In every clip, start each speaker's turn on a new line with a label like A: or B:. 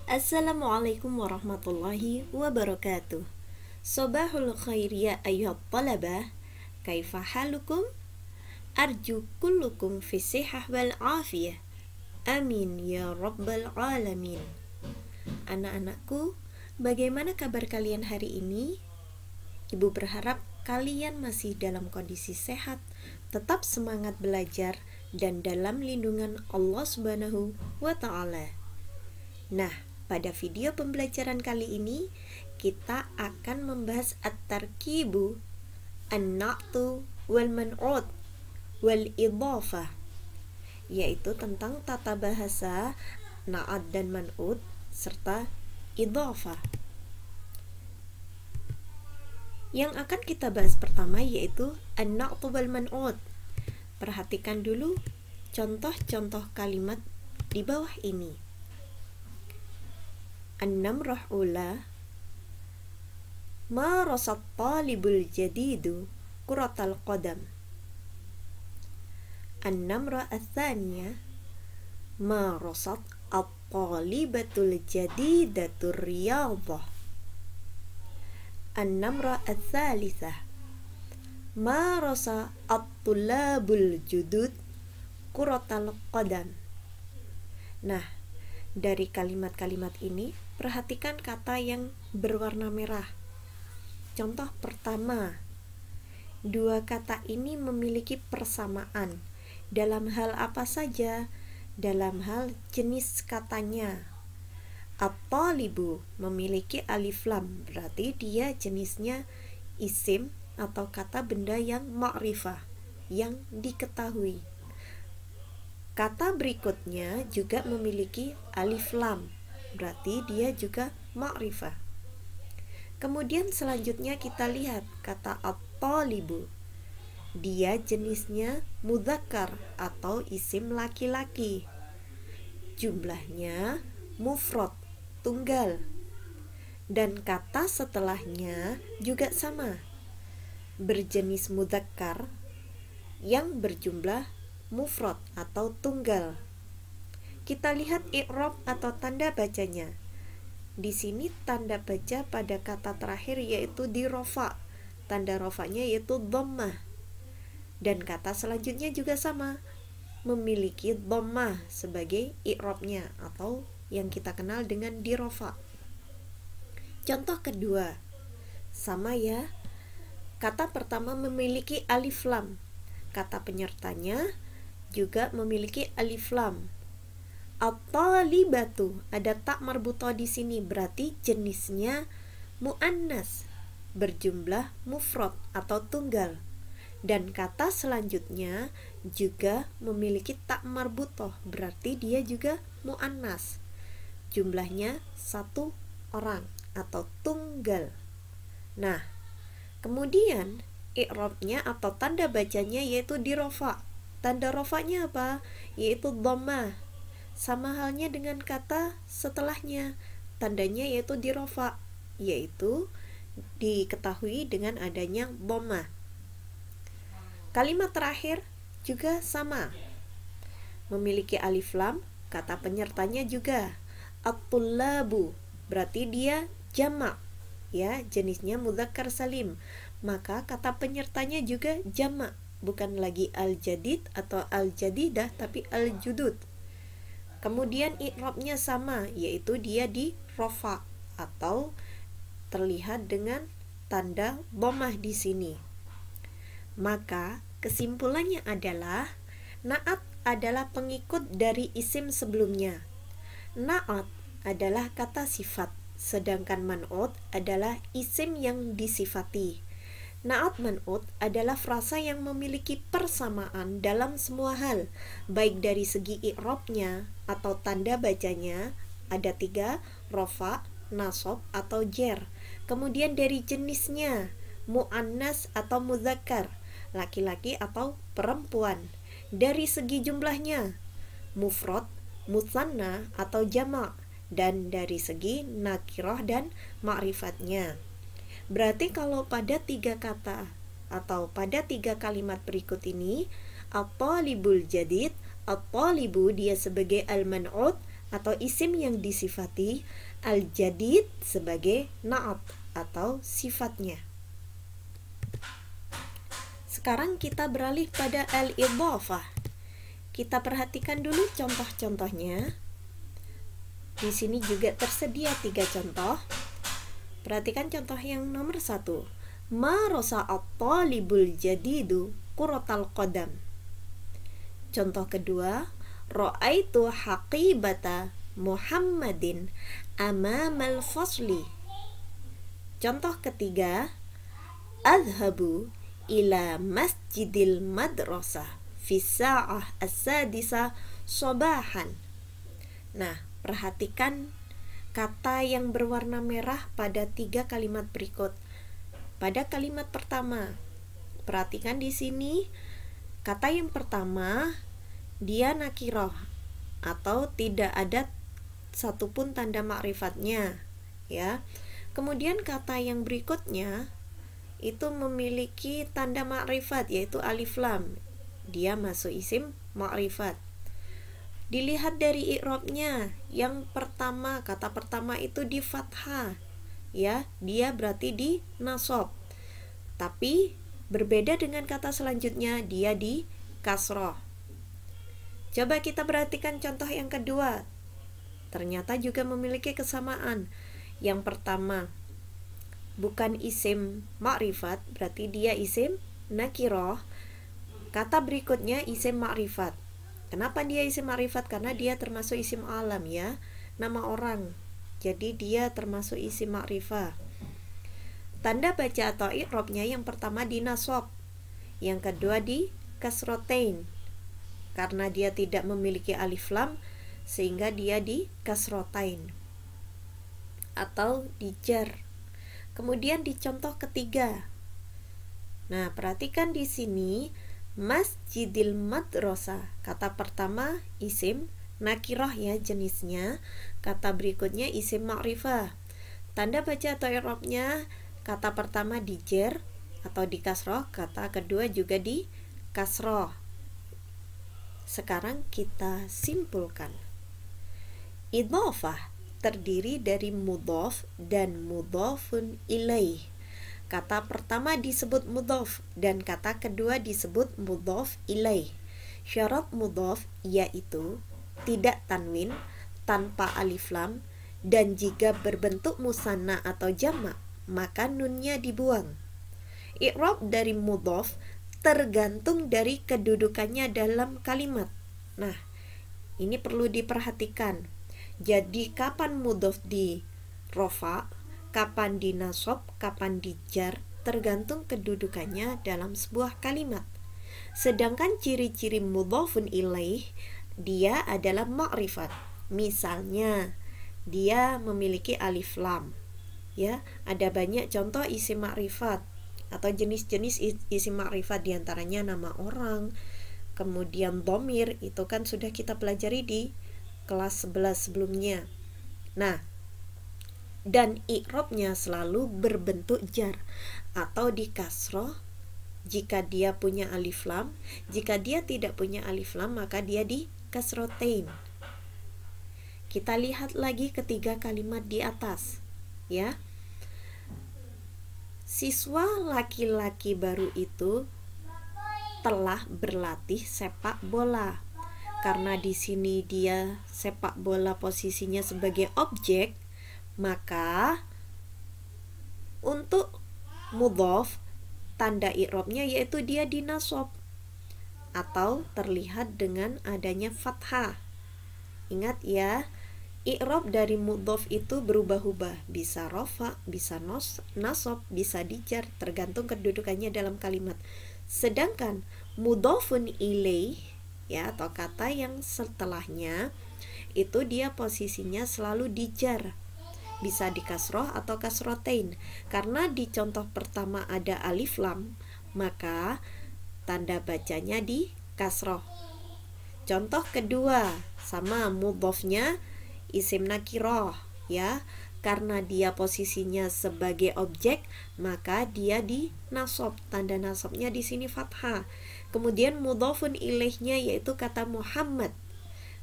A: Assalamualaikum warahmatullahi wabarakatuh. Sobahul khair ya ayyuhat talabah. Kaifa halukum? Arju kullukum fi sihah wal afiyah. Amin ya rabbal alamin. Anak-anakku, bagaimana kabar kalian hari ini? Ibu berharap kalian masih dalam kondisi sehat, tetap semangat belajar, dan dalam lindungan Allah Subhanahu wa Ta'ala. Nah, pada video pembelajaran kali ini kita akan membahas at-tarkibu, an-na'tu wal man'ut wal idhafah, yaitu tentang tata bahasa na'at dan man'ut serta idhafah. Yang akan kita bahas pertama yaitu an-na'tu wal man'ut. Perhatikan dulu contoh-contoh kalimat di bawah ini. An-namrah ula ma rasat talibul jadidu kuratal qadam. An-namrah ats-tsaniyah ma rasat at-talibatul jadidatur riyadhah. An-namrah ats-tsalitsah ma rasa at-tullabul judud kuratal qadam. Nah, dari kalimat-kalimat ini perhatikan kata yang berwarna merah. Contoh pertama, dua kata ini memiliki persamaan. Dalam hal apa saja? Dalam hal jenis katanya. At-talibu memiliki alif lam, berarti dia jenisnya isim atau kata benda yang ma'rifah, yang diketahui. Kata berikutnya juga memiliki alif lam, berarti dia juga ma'rifah. Kemudian selanjutnya kita lihat kata at-talibu. Dia jenisnya mudzakkar atau isim laki-laki. Jumlahnya mufrad, tunggal. Dan kata setelahnya juga sama, berjenis mudzakkar yang berjumlah mufrad atau tunggal. Kita lihat i'rab atau tanda bacanya. Di sini tanda baca pada kata terakhir yaitu di rofa. Tanda rofanya yaitu dhammah. Dan kata selanjutnya juga sama, memiliki dhammah sebagai i'rabnya atau yang kita kenal dengan di rofa. Contoh kedua, sama ya. Kata pertama memiliki alif lam. Kata penyertanya juga memiliki alif lam. At-talibatu, ada tak marbutoh di sini, berarti jenisnya muannas, berjumlah mufrad atau tunggal. Dan kata selanjutnya juga memiliki tak marbutoh, berarti dia juga muannas. Jumlahnya satu orang atau tunggal. Nah, kemudian i'rabnya atau tanda bacanya yaitu di rofa. Tanda rofanya apa? Yaitu dhammah. Sama halnya dengan kata setelahnya, tandanya yaitu di rofa, yaitu diketahui dengan adanya dhammah. Kalimat terakhir juga sama, memiliki alif lam, kata penyertanya juga at-tullabu, berarti dia jamak, ya, jenisnya mudzakkar salim. Maka kata penyertanya juga jamak, bukan lagi al-jadid atau al-jadidah, tapi al-judud. Kemudian i'rabnya sama, yaitu dia di rofa atau terlihat dengan tanda dhammah di sini. Maka kesimpulannya adalah na'at adalah pengikut dari isim sebelumnya. Na'at adalah kata sifat, sedangkan man'ut adalah isim yang disifati. Na'at man'ut adalah frasa yang memiliki persamaan dalam semua hal, baik dari segi i'rabnya atau tanda bacanya, ada 3, rofa, nasab, atau jer. Kemudian dari jenisnya, muannas atau mudzakkar, laki-laki atau perempuan. Dari segi jumlahnya, mufrad, mutsanna atau jamak, dan dari segi nakirah dan ma'rifatnya. Berarti kalau pada 3 kata atau pada 3 kalimat berikut ini, at-talibul jadid, at-talibu dia sebagai al-man'ut, atau isim yang disifati, al-jadid sebagai na'at atau sifatnya. Sekarang kita beralih pada al-idhafah. Kita perhatikan dulu contoh-contohnya. Di sini juga tersedia 3 contoh. Perhatikan contoh yang nomor 1. Ma rosa'at-talibul jadidu quratal qadam. Contoh kedua, ra'aitu haqibata Muhammadin amamal fasli. Contoh ketiga, adhabu ila masjidil madrasah fi sa'ah as-sadisa sabahan. Nah, perhatikan kata yang berwarna merah pada 3 kalimat berikut. Pada kalimat pertama, perhatikan di sini kata yang pertama dia nakirah atau tidak ada satupun tanda ma'rifatnya, ya. Kemudian kata yang berikutnya itu memiliki tanda ma'rifat yaitu alif lam. Dia masuk isim ma'rifat. Dilihat dari i'rabnya, yang pertama, kata pertama itu di fathah, ya, dia berarti di nasab. Tapi berbeda dengan kata selanjutnya, dia di kasroh. Coba kita perhatikan contoh yang kedua. Ternyata juga memiliki kesamaan. Yang pertama bukan isim ma'rifat, berarti dia isim nakiroh. Kata berikutnya isim ma'rifat. Kenapa dia isim ma'rifat? Karena dia termasuk isim alam, ya, nama orang. Jadi dia termasuk isim ma'rifah. Tanda baca atau i'rabnya yang pertama di nasab, yang kedua di kasrotain. Karena dia tidak memiliki alif lam, sehingga dia di kasrotain atau di jar. Kemudian di contoh ketiga. Nah, perhatikan di sini masjidil madrasah. Kata pertama isim nakirah, ya, jenisnya. Kata berikutnya isim ma'rifah. Tanda baca atau i'rabnya kata pertama di jar atau di kasroh, kata kedua juga di kasroh. Sekarang kita simpulkan. Idhafah terdiri dari mudhaf dan mudhafun ilaih. Kata pertama disebut mudhaf dan kata kedua disebut mudhaf ilaih. Syarat mudhaf yaitu tidak tanwin, tanpa alif lam, dan jika berbentuk musanna atau jamak, maka nunnya dibuang. I'rab dari mudhaf tergantung dari kedudukannya dalam kalimat. Nah, ini perlu diperhatikan. Jadi kapan mudhaf di rofa, kapan di nasab, kapan di jar, tergantung kedudukannya dalam sebuah kalimat. Sedangkan ciri-ciri mudhafun ilaih, dia adalah ma'rifat. Misalnya, dia memiliki alif lam. Ya, ada banyak contoh isim ma'rifat atau jenis-jenis isim ma'rifat, diantaranya nama orang, kemudian dhamir, itu kan sudah kita pelajari di kelas 11 sebelumnya. Nah, dan i'rabnya selalu berbentuk jar atau di kasroh jika dia punya alif lam. Jika dia tidak punya alif lam, maka dia di kasrotain. Kita lihat lagi ketiga kalimat di atas, ya. Siswa laki-laki baru itu telah berlatih sepak bola. Karena di sini dia sepak bola posisinya sebagai objek, maka untuk mudhaf tanda i'rabnya yaitu dia dinasab atau terlihat dengan adanya fathah. Ingat ya, i'rab dari mudhaf itu berubah-ubah, bisa rafa, bisa nasab, bisa dijar, tergantung kedudukannya dalam kalimat. Sedangkan mudhafun ilaih, ya, atau kata yang setelahnya itu dia posisinya selalu dijar, bisa di kasroh atau kasrotain. Karena di contoh pertama ada alif lam, maka tanda bacanya di kasroh. Contoh kedua sama mudhafnya isim nakirah, ya, karena dia posisinya sebagai objek, maka dia di nasab, tanda nasabnya di sini fathah. Kemudian mudhafun ilaihnya yaitu kata Muhammad,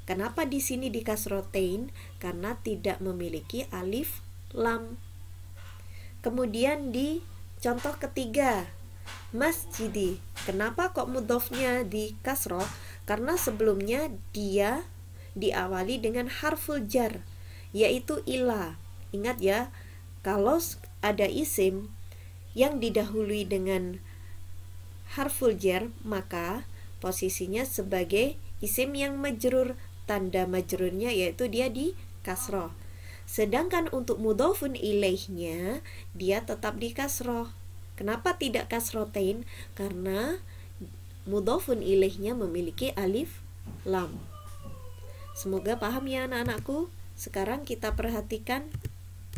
A: Kenapa di sini di kasrotain? Karena tidak memiliki alif lam. Kemudian di contoh ketiga, masjidi. Kenapa kok mudhofnya di kasroh? Karena sebelumnya dia diawali dengan harful jar, yaitu ila. Ingat ya, kalau ada isim yang didahului dengan harful jar, maka posisinya sebagai isim yang majrur, tanda majrurnya yaitu dia di kasroh. Sedangkan untuk mudhofun ilaihnya dia tetap di kasroh. Kenapa tidak kasrotain? Karena mudhofun ilaihnya memiliki alif lam. Semoga paham ya anak-anakku. Sekarang kita perhatikan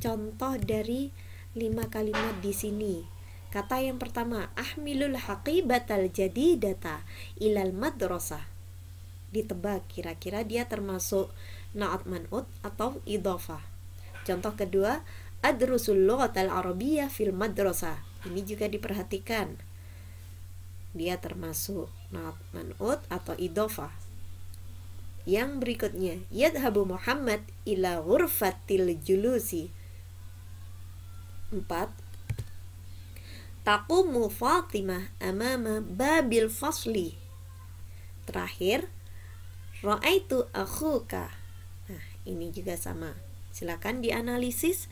A: contoh dari 5 kalimat di sini. Kata yang pertama, ahmilul haqibatal jadidata ilal madrasah. Ditebak kira-kira dia termasuk na'at man'ut atau idhofah. Contoh kedua, adrusul lughatal arabiyyah fil madrasah. Ini juga diperhatikan. Dia termasuk na'at man'ut atau idhofah. Yang berikutnya, yadhabu Muhammad ila ghurfatil julusi. 4. Taqumu Fatimah amama babil fasli. Terakhir, ra'aitu akhuka. Nah, ini juga sama. Silakan dianalisis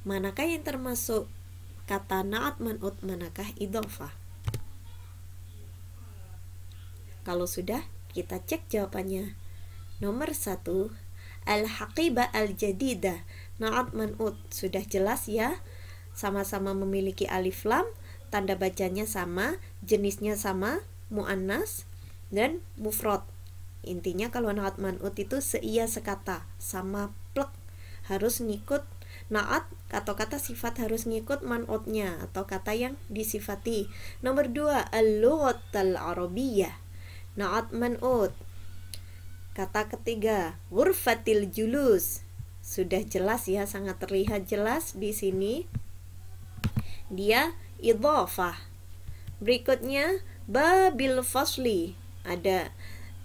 A: manakah yang termasuk kata na'at man'ut, manakah idhofah. Kalau sudah, kita cek jawabannya. Nomor 1, al-haqibah al-jadidah, na'at man'ut. Sudah jelas ya, sama-sama memiliki alif lam, tanda bacanya sama, jenisnya sama, mu'annas dan mufrad. Intinya kalau na'at man'ut itu seia sekata, sama plek, harus ngikut na'at atau kata sifat harus ngikut man'utnya atau kata yang disifati. Nomor 2, al-lughatal arabiyyah, na'at man'ut. Kata ketiga, ghurfatil julus. Sudah jelas ya, sangat terlihat jelas di sini. Dia idhofah. Berikutnya, babil fasli. Ada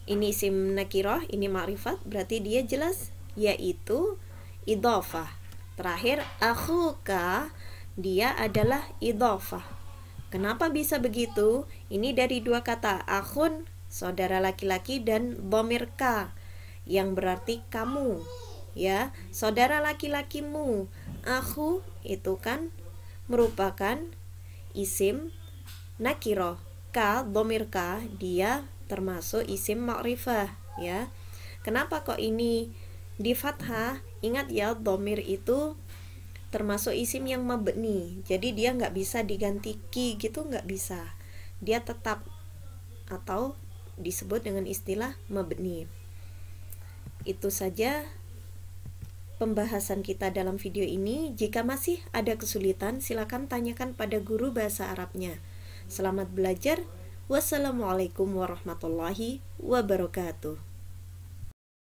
A: ini isim nakirah, ini ma'rifat, berarti dia jelas yaitu idhofah. Terakhir, akhuka, dia adalah idhofah. Kenapa bisa begitu? Ini dari dua kata, akhun, saudara laki-laki, dan dhamir ka, yang berarti kamu, ya, saudara laki-lakimu. Akhu itu kan merupakan isim nakirah, ka, dhamir ka, dia termasuk isim ma'rifah, ya. Kenapa kok ini di fathah? Ingat ya, dhamir itu termasuk isim yang mabni, jadi dia nggak bisa diganti ki gitu, nggak bisa, dia tetap atau disebut dengan istilah mabni. Itu saja pembahasan kita dalam video ini. Jika masih ada kesulitan, silakan tanyakan pada guru bahasa Arabnya. Selamat belajar. Wassalamualaikum warahmatullahi wabarakatuh.